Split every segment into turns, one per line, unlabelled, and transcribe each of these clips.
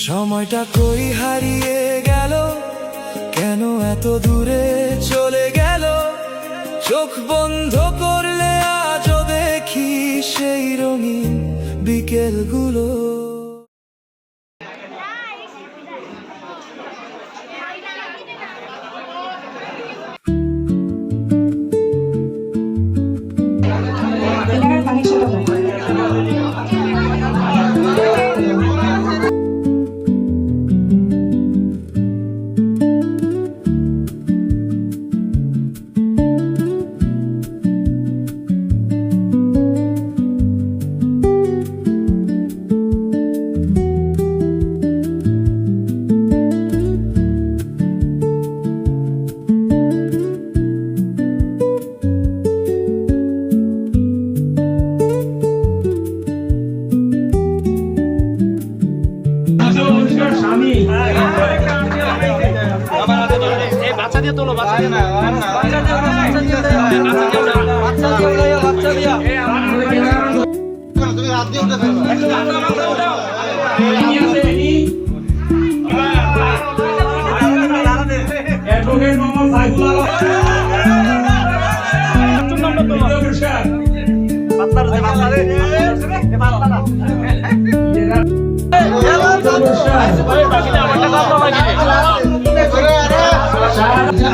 সময়টা কই হারিয়ে গেল, কেন এত দূরে চলে গেল? চোখ বন্ধ করলে আজও দেখি সেই রঙিন বিকেলগুলো।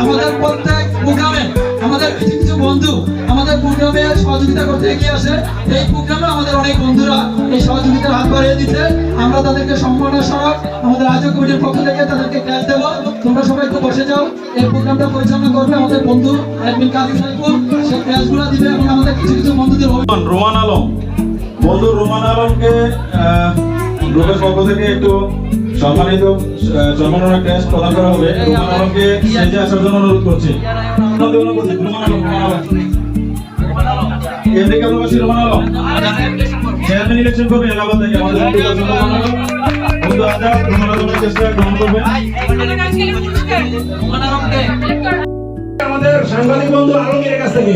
আমাদের প্রত্যেক প্রোগ্রামে আমাদের কিছু কিছু বন্ধু আমাদের প্রোগ্রামে সহযোগিতা করতে এগিয়ে আসে। এই প্রোগ্রামে আমাদের অনেক বন্ধুরা এই সহযোগিতার হাত বাড়িয়ে দিচ্ছে। আমরা তাদেরকে সম্মানের সহ আমাদের আয়োজক কমিটির পক্ষ থেকে তাদেরকে ক্যাশ দেবো। তোমরা সবাই একটু বসে যাও। এই প্রোগ্রামটা পরিচালনা করবে আমাদের বন্ধু অ্যাডমিন কাজী সাইফুল। সেই ক্যাশগুলো দিবে এবং আমাদের কিছু কিছু বন্ধুদের
রোমান আলম, বন্ধু রোমান আলমকে গ্রুপের পক্ষ থেকে একটু সম্মাননা ক্যাশ প্রদান করা হবে। রোমান আলমকে স্টেজে আসার জন্য অনুরোধ করছি। রোমান আলম চেয়ারম্যান ইলেকশন করবে এলাকা থেকে আমাদের বন্ধু আজাদ রোমান আলমের চেষ্টা গ্রহণ করবেন।
আমাদের সাংবাদিক বন্ধু আলমগীরের কাছ থেকে